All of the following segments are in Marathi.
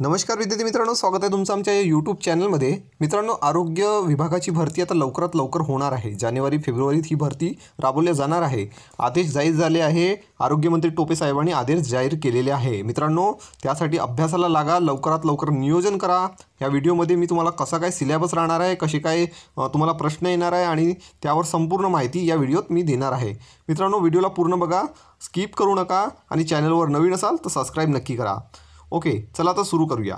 नमस्कार विद्यार्थी मित्रांनो, स्वागत आहे तुमचं आमच्या यूट्यूब चॅनलमध्ये। मित्रांनो, आरोग्य विभागाची भरती आता लवकरात लवकर होणार आहे। जानेवारी फेब्रुवारीत ही भरती राबवली जाणार आहे। आदेश जाहीर झाले आहे। आरोग्यमंत्री टोपे साहेबांनी आदेश जाहीर केलेले आहे। मित्रांनो, त्यासाठी अभ्यासाला लागा, लवकरात लवकर नियोजन करा। या व्हिडिओमध्ये मी तुम्हाला कसा काय सिलेबस राहणार आहे, कसे काय तुम्हाला प्रश्न येणार आहे आणि त्यावर संपूर्ण माहिती या व्हिडिओत मी देणार आहे। मित्रांनो, व्हिडिओला पूर्ण बघा, स्किप करू नका आणि चॅनलवर नवीन असाल तर सबस्क्राइब नक्की करा। ओके, चला आता सुरू करूया।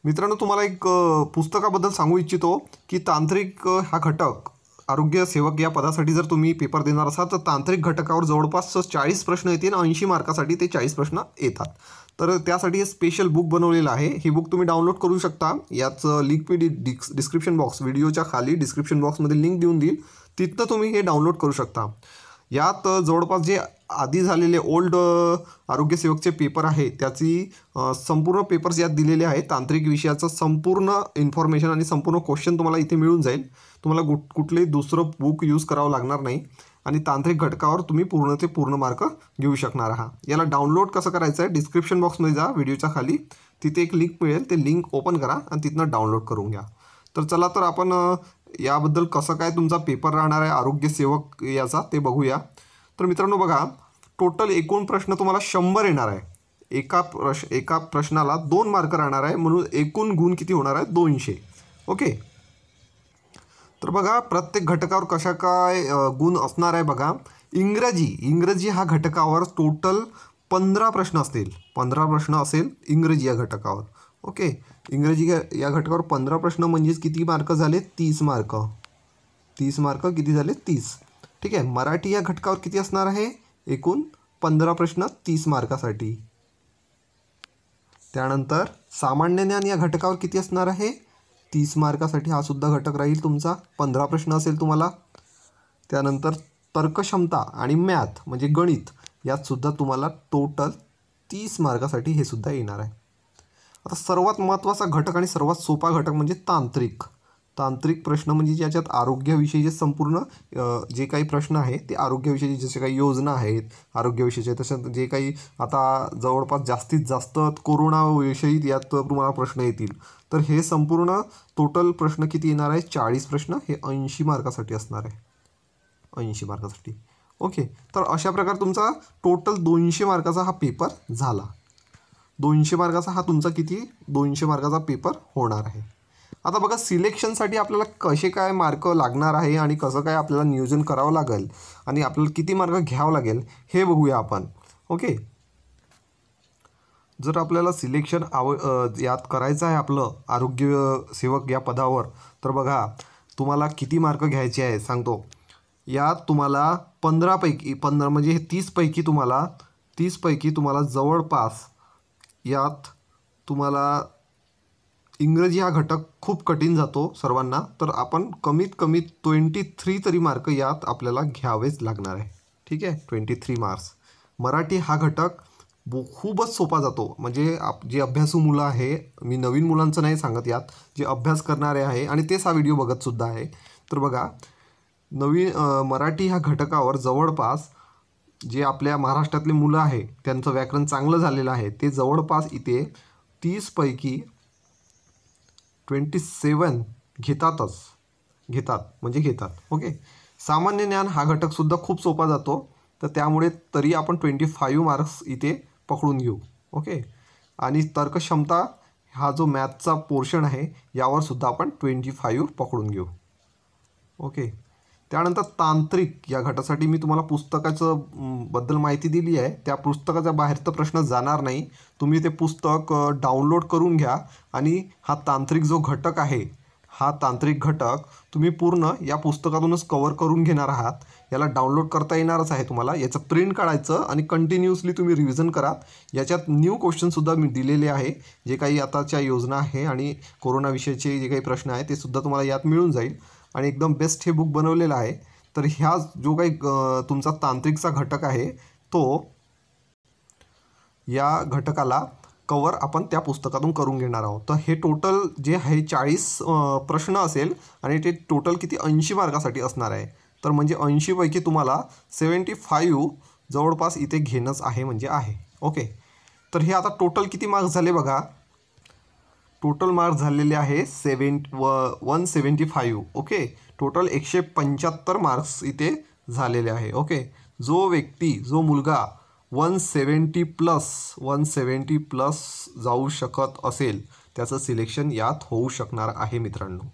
मित्रांनो, तुम्हाला एक पुस्तकाबद्दल सांगू इच्छितो की तांत्रिक हा घटक आरोग्य सेवक या पदासाठी जर तुम्ही पेपर देणार असाल तर तांत्रिक घटकावर जवळपास 40 प्रश्न येतील। 80 मार्कासाठी ते 40 प्रश्न येतात। तर त्यासाठी हे स्पेशल बुक बनवलेलं आहे। हे बुक तुम्ही डाउनलोड करू शकता। याचं लिंक मी डिस्क्रिप्शन बॉक्स, व्हिडिओच्या खाली डिस्क्रिप्शन बॉक्समध्ये लिंक देऊन देईल, तिथं तुम्ही हे डाउनलोड करू शकता। यात जवळपास जे आधी झालेले ओल्ड आरोग्य सेवकचे पेपर आहे त्याची संपूर्ण पेपर्स यात दिलेले आहेत। तांत्रिक विषयाचं संपूर्ण इन्फॉर्मेशन आणि संपूर्ण क्वेश्चन तुम्हाला इथे मिळून जाईल। तुम्हाला कुठलेही दुसरं बुक यूज करावं लागणार नाही आणि तांत्रिक घटकावर तुम्ही पूर्ण ते पूर्ण मार्क घेऊ शकणार आहात। याला डाउनलोड कसं करायचं आहे, डिस्क्रिप्शन बॉक्समध्ये जा, व्हिडिओच्या खाली तिथे एक लिंक मिळेल, ते लिंक ओपन करा आणि तिथनं डाउनलोड करून घ्या। तर चला तर आपण याबद्दल कसं काय तुमचा पेपर राहणार आहे आरोग्य सेवक याचा ते बघूया। तर मित्रांनो बघा, टोटल एकूण प्रश्न तुम्हाला 100 येणार आहे। एका प्रश्नाला 2 मार्क राहणार आहे, म्हणून एकूण गुण किती होणार आहे, 200। ओके, तर बघा प्रत्येक घटकावर कशा काय गुण असणार आहे बघा। इंग्रजी हा घटकावर टोटल 15 प्रश्न असतील। 15 प्रश्न असेल इंग्रजी या घटकावर। ओके, इंग्रजी या घटकावर 15 प्रश्न म्हणजेच किती मार्क झाले, 30 मार्क। 30 मार्क किती झाले, 30। ठीक आहे, मराठी या घटकावर किती असणार आहे, एकूण 15 प्रश्न 30 मार्कासाठी। त्यानंतर सामान्य ज्ञान या घटकावर किती असणार आहे, 30 मार्कासाठी। हा सुद्धा घटक राहील तुमचा, 15 प्रश्न असेल तुम्हाला। त्यानंतर तर्कक्षमता आणि मॅथ म्हणजे गणित यात सुद्धा तुम्हाला टोटल 30 मार्कासाठी हे सुद्धा येणार आहे। आता सर्वात महत्त्वाचा घटक आणि सर्वात सोपा घटक म्हणजे तांत्रिक प्रश्न, म्हणजे ज्याच्यात आरोग्याविषयीचे संपूर्ण जे काही प्रश्न आहेत ते आरोग्याविषयी, जसे काही योजना आहेत आरोग्याविषयीचे, तसं जे काही आता जवळपास जास्तीत जास्त कोरोनाविषयी यात तुम्हाला प्रश्न येतील। तर हे संपूर्ण टोटल प्रश्न किती येणार आहे, 40 प्रश्न, हे 80 मार्कासाठी असणार आहे, 80 मार्कासाठी। ओके, तर अशा प्रकारे तुमचा टोटल 200 मार्काचा हा पेपर झाला। 200 मार्काचा हा तुमचा किती, 200 मार्काचा पेपर होणार आहे। आता बघा, सिलेक्शनसाठी आपल्याला कसे काय मार्क लागणार आहे आणि कसं काय आपल्याला नियोजन करावं लागेल आणि आपल्याला किती मार्क घ्यावं लागेल हे बघूया आपण। ओके, जर आपल्याला सिलेक्शन यात करायचं आहे आपलं आरोग्य सेवक या पदावर, तर बघा तुम्हाला किती मार्क घ्यायचे आहे सांगतो। यात तुम्हाला 15 पैकी 15 म्हणजे 30 पैकी तुम्हाला जवळपास यात तुम्हाला इंग्रजी हा घटक खूप कठीण जातो सर्वांना, तर आपण कमीत कमी 23 तरी मार्क यात आपल्याला घ्यावेच लागणार आहे। ठीक आहे, 23 मार्क्स। मराठी हा घटक खूपच सोपा जातो, म्हणजे जे अभ्यासू मुलं आहे, मी नवीन मुलांचं नाही सांगत, यात जे अभ्यास करणारे आहे आणि तेच हा व्हिडिओ बघतसुद्धा आहे। तर बघा, मराठी ह्या घटकावर जवळपास जे आपल्या महाराष्ट्रातले मुलं आहे त्यांचं व्याकरण चांगलं झालेलं आहे, ते जवळपास इथे 30 पैकी 27 घेतात। ओके, सामान्य ज्ञान हा घटकसुद्धा खूप सोपा जातो, तर त्यामुळे तरी आपण 25 मार्क्स इथे पकडून घेऊ। ओके, आणि तर्कक्षमता हा जो मॅथचा पोर्शन आहे यावर सुद्धा आपण 25 पकडून घेऊ। ओके, त्यानंतर तांत्रिक या घटकासाठी मी तुम्हाला पुस्तकाचं बद्दल माहिती दिली आहे। त्या पुस्तकाच्या बाहेरचा प्रश्न जाणार नाही, तुम्ही ते पुस्तक डाउनलोड करून घ्या आणि हा तांत्रिक जो घटक आहे, हा तांत्रिक घटक तुम्ही पूर्ण या पुस्तकातूनच कव्हर करून घेणार आहात। याला डाउनलोड करता येणारच आहे तुम्हाला, याचं प्रिंट काढायचं आणि कंटिन्युअसली तुम्ही रिव्हिजन करा। याच्यात न्यू क्वेश्चनसुद्धा मी दिलेले आहे, जे काही आताच्या योजना आहे आणि कोरोनाविषयीचे जे काही प्रश्न आहे ते सुद्धा तुम्हाला यात मिळून जाईल आणि एकदम बेस्ट हे बुक बनवलेलं आहे। तर ह्या जो काही तुमचा तांत्रिकचा घटक आहे तो या घटकाला कवर आपण त्या पुस्तकातून करून घेणार आहोत। तर हे टोटल जे आहे 40 प्रश्न असेल आणि ते टोटल किती 80 मार्कासाठी असणार आहे। तर म्हणजे 80 पैकी तुम्हाला 75 जवळपास इथे घेणंच आहे म्हणजे आहे। ओके, तर हे आता टोटल किती मार्क्स झाले बघा. टोटल मार्क्स झालेले आहे 175. ओके, टोटल 175 मार्क्स इथे झालेले आहे. ओके, जो मुलगा 170 प्लस जाऊ शकत असेल त्याचं सिलेक्शन यात होऊ शकणार आहे मित्रांनो.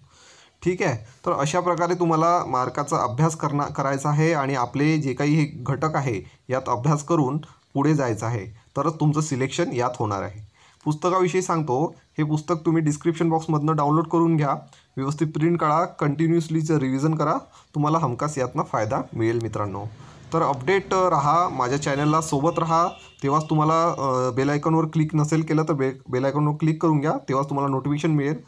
ठीक आहे, तर अशा प्रकारे तुम्हाला मार्काचा अभ्यास करायचा आहे आणि आपले जे काही हे घटक आहे यात अभ्यास करून पुढे जायचं आहे, तरच तुमचं सिलेक्शन यात होणार आहे. पुस्तकाविषयी सांगतो, हे पुस्तक तुम्ही डिस्क्रिप्शन बॉक्समधनं डाउनलोड करून घ्या, व्यवस्थित प्रिंट काढा, कंटिन्युअसलीचं रिव्हिजन करा, तुम्हाला हमखास यातनं फायदा मिळेल मित्रांनो. तर अपडेट राहा, माझ्या चॅनलला सोबत राहा, तेव्हाच तुम्हाला बेल आयकॉनवर क्लिक नसेल केलं तर बेल आयकॉनवर क्लिक करून घ्या, तेव्हाच तुम्हाला नोटिफिकेशन मिळेल.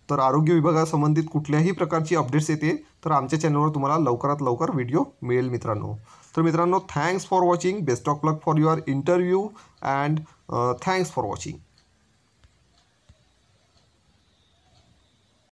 तर आरोग्य विभागासंबंधित कुठल्याही प्रकारची अपडेट्स येते तर आमच्या चॅनलवर तुम्हाला लवकरात लवकर व्हिडिओ मिळेल मित्रांनो. तर मित्रांनो, thanks for watching. Best of luck for your interview and thanks for watching.